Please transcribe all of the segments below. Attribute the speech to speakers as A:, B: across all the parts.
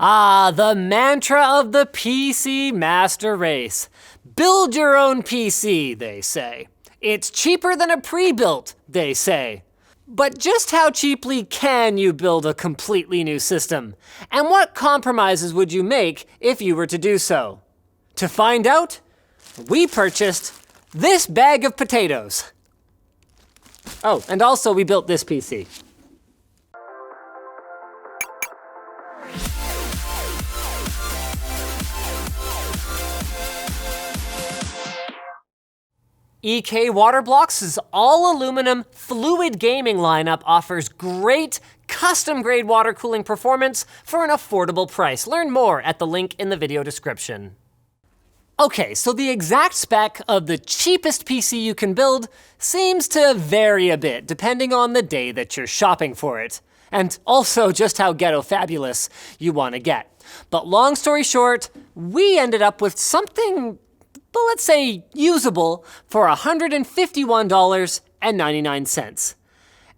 A: Ah, the mantra of the PC Master Race. Build your own PC, they say. It's cheaper than a pre-built, they say. But just how cheaply can you build a completely new system? And what compromises would you make if you were to do so? To find out, we purchased this bag of potatoes. Oh, and also we built this PC. EK Waterblocks' all-aluminum fluid gaming lineup offers great custom-grade water cooling performance for an affordable price. Learn more at the link in the video description. Okay, so the exact spec of the cheapest PC you can build seems to vary a bit depending on the day that you're shopping for it, and also just how ghetto fabulous you want to get. But long story short, we ended up with something, but let's say usable, for $151.99.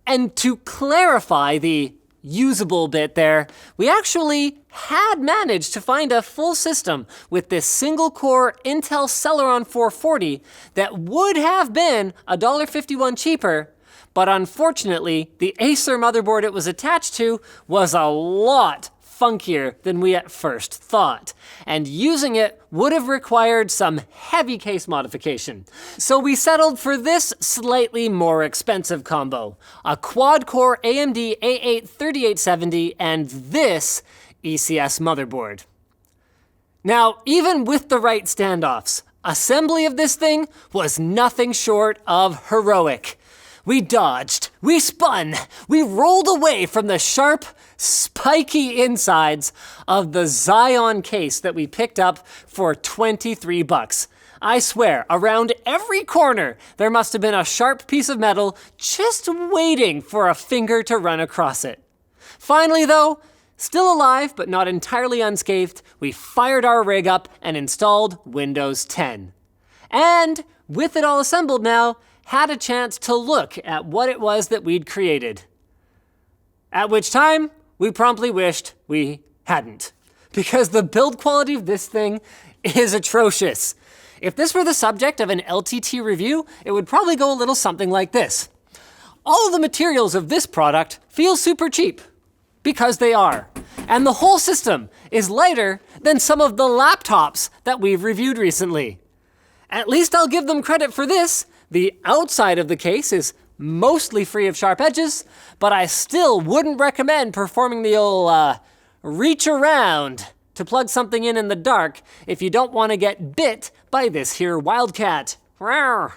A: And to clarify the usable bit there, we actually had managed to find a full system with this single-core Intel Celeron 440 that would have been $1.51 cheaper, but unfortunately, the Acer motherboard it was attached to was a lot funkier than we at first thought, and using it would have required some heavy case modification. So we settled for this slightly more expensive combo, a quad-core AMD A8 3870 and this ECS motherboard. Now, even with the right standoffs, assembly of this thing was nothing short of heroic. We dodged, we spun, we rolled away from the sharp, spiky insides of the Xeon case that we picked up for $23. I swear, around every corner, there must have been a sharp piece of metal just waiting for a finger to run across it. Finally though, still alive but not entirely unscathed, we fired our rig up and installed Windows 10. And with it all assembled now, had a chance to look at what it was that we'd created. At which time, we promptly wished we hadn't, because the build quality of this thing is atrocious. If this were the subject of an LTT review, it would probably go a little something like this. All of the materials of this product feel super cheap, because they are. And the whole system is lighter than some of the laptops that we've reviewed recently. At least I'll give them credit for this. The outside of the case is mostly free of sharp edges, but I still wouldn't recommend performing the old reach around to plug something in the dark if you don't want to get bit by this here wildcat. Rawr.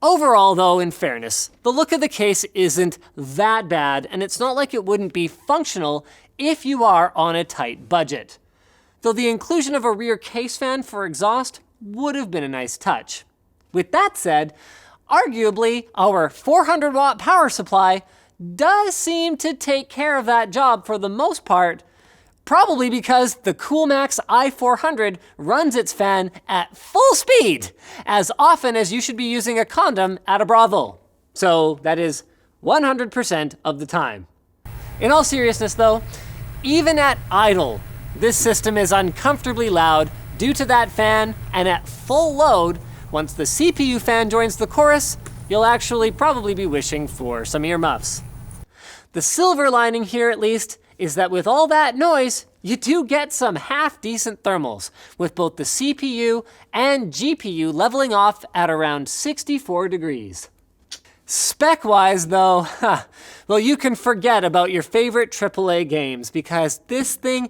A: Overall though, in fairness, the look of the case isn't that bad, and it's not like it wouldn't be functional if you are on a tight budget. Though the inclusion of a rear case fan for exhaust would have been a nice touch. With that said, arguably our 400 watt power supply does seem to take care of that job for the most part, probably because the Coolmax i400 runs its fan at full speed, as often as you should be using a condom at a brothel. So that is 100% of the time. In all seriousness though, even at idle, this system is uncomfortably loud due to that fan, and at full load, once the CPU fan joins the chorus, you'll actually probably be wishing for some earmuffs. The silver lining here, at least, is that with all that noise, you do get some half-decent thermals, with both the CPU and GPU leveling off at around 64 degrees. Spec-wise though, well, you can forget about your favorite AAA games because this thing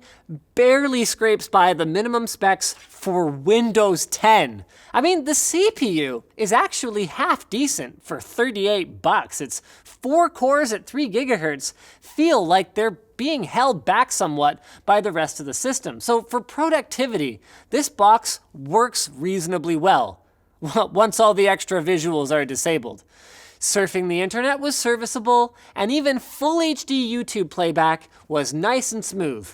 A: barely scrapes by the minimum specs for Windows 10. I mean, the CPU is actually half decent for $38. Its 4 cores at 3 gigahertz feel like they're being held back somewhat by the rest of the system. So for productivity, this box works reasonably well, once all the extra visuals are disabled. Surfing the internet was serviceable, and even full HD YouTube playback was nice and smooth.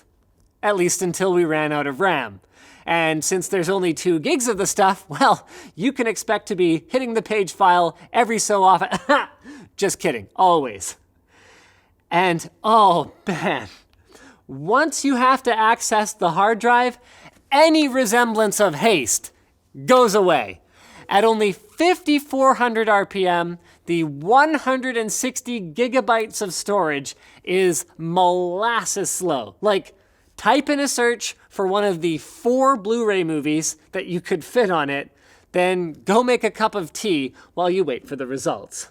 A: At least until we ran out of RAM. And since there's only 2 gigs of the stuff, well, you can expect to be hitting the page file every so often. Just kidding, always. And oh man, once you have to access the hard drive, any resemblance of haste goes away. At only 5,400 RPM, the 160 gigabytes of storage is molasses slow. Like, type in a search for one of the 4 Blu-ray movies that you could fit on it, then go make a cup of tea while you wait for the results.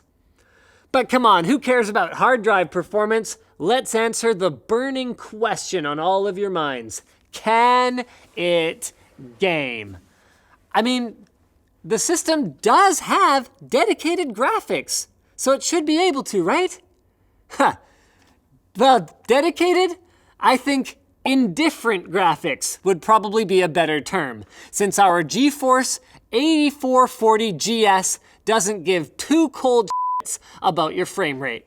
A: But come on, who cares about hard drive performance? Let's answer the burning question on all of your minds. Can it game? I mean, the system does have dedicated graphics, so it should be able to, right? Well, dedicated? I think indifferent graphics would probably be a better term, since our GeForce 8440 GS doesn't give two cold shits about your frame rate.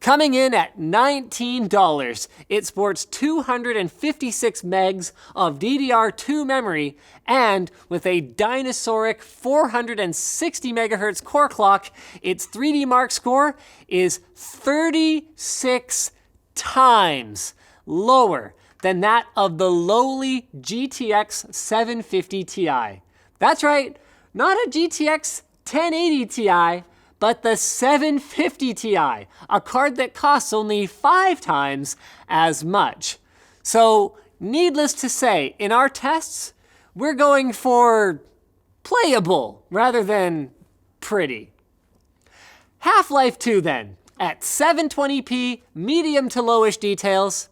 A: Coming in at $19, it sports 256 megs of DDR2 memory, and with a dinosauric 460 megahertz core clock, its 3D Mark score is 36 times lower than that of the lowly GTX 750 Ti. That's right, not a GTX 1080 Ti, but the 750 Ti, a card that costs only 5 times as much. So, needless to say, in our tests, we're going for playable rather than pretty. Half-Life 2 then, at 720p, medium to lowish details.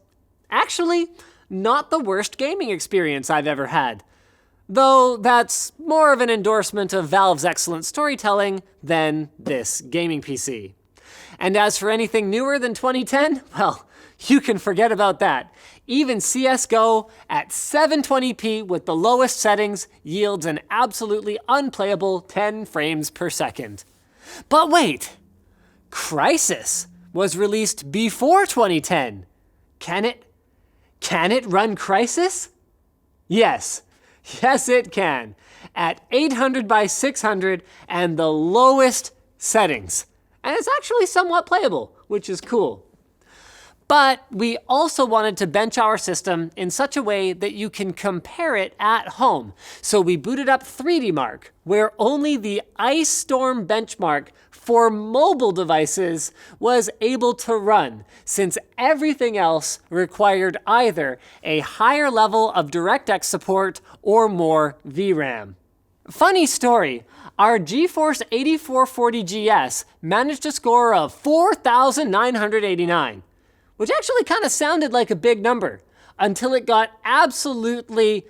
A: Actually, not the worst gaming experience I've ever had. Though that's more of an endorsement of Valve's excellent storytelling than this gaming PC. And as for anything newer than 2010, well, you can forget about that. Even CSGO at 720p with the lowest settings yields an absolutely unplayable 10 frames per second. But wait, Crysis was released before 2010. Can it run Crysis? Yes. Yes, it can, at 800 by 600 and the lowest settings. And it's actually somewhat playable, which is cool. But we also wanted to bench our system in such a way that you can compare it at home. So we booted up 3D Mark, where only the Ice Storm benchmark for mobile devices was able to run, since everything else required either a higher level of DirectX support or more VRAM. Funny story, our GeForce 8440 GS managed a score of 4,989. Which actually kind of sounded like a big number, until it got absolutely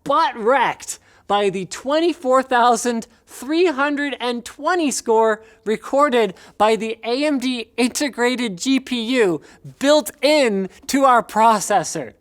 A: butt-wrecked by the 24,320 score recorded by the AMD integrated GPU built in to our processor.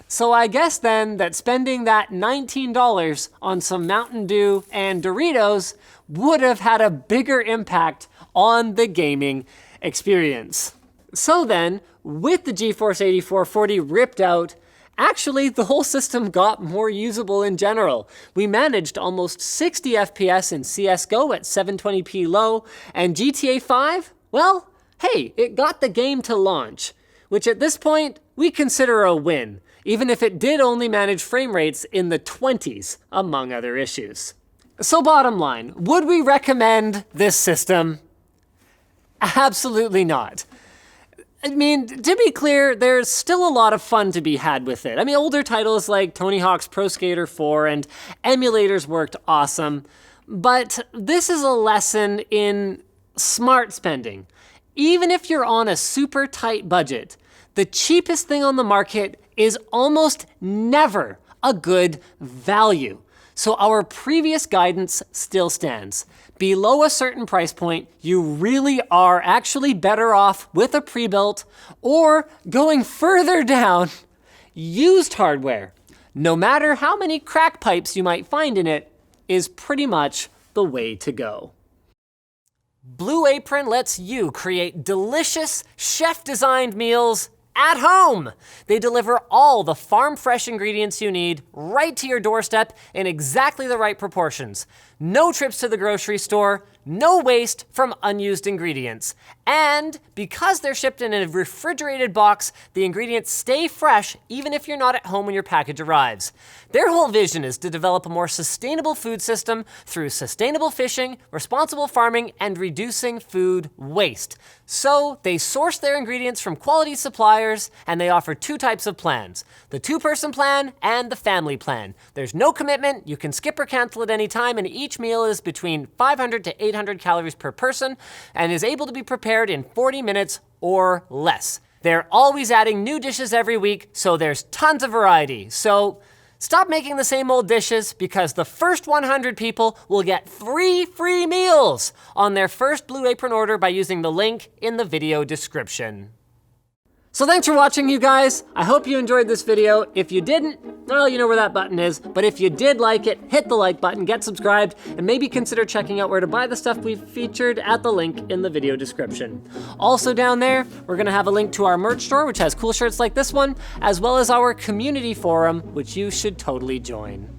A: So I guess then that spending that $19 on some Mountain Dew and Doritos would have had a bigger impact on the gaming experience. So then, with the GeForce 8440 ripped out, actually the whole system got more usable in general. We managed almost 60 FPS in CSGO at 720p low, and GTA 5, well, hey, it got the game to launch, which at this point we consider a win, even if it did only manage frame rates in the 20s, among other issues. So bottom line, would we recommend this system? Absolutely not. I mean, to be clear, there's still a lot of fun to be had with it. I mean, older titles like Tony Hawk's Pro Skater 4 and emulators worked awesome, but this is a lesson in smart spending. Even if you're on a super tight budget, the cheapest thing on the market is almost never a good value. So our previous guidance still stands. Below a certain price point, you really are actually better off with a pre-built, or going further down, used hardware. No matter how many crack pipes you might find in it, is pretty much the way to go. Blue Apron lets you create delicious, chef-designed meals at home. They deliver all the farm fresh ingredients you need right to your doorstep in exactly the right proportions. No trips to the grocery store, no waste from unused ingredients. And because they're shipped in a refrigerated box, the ingredients stay fresh even if you're not at home when your package arrives. Their whole vision is to develop a more sustainable food system through sustainable fishing, responsible farming, and reducing food waste. So they source their ingredients from quality suppliers, and they offer two types of plans: the 2-person plan and the family plan. There's no commitment, you can skip or cancel at any time, and each meal is between 500 to 800 calories per person and is able to be prepared in 40 minutes or less. They're always adding new dishes every week, so there's tons of variety. So stop making the same old dishes, because the first 100 people will get 3 free meals on their first Blue Apron order by using the link in the video description. So thanks for watching, you guys. I hope you enjoyed this video. If you didn't, well, you know where that button is. But if you did like it, hit the like button, get subscribed, and maybe consider checking out where to buy the stuff we've featured at the link in the video description. Also down there, we're gonna have a link to our merch store, which has cool shirts like this one, as well as our community forum, which you should totally join.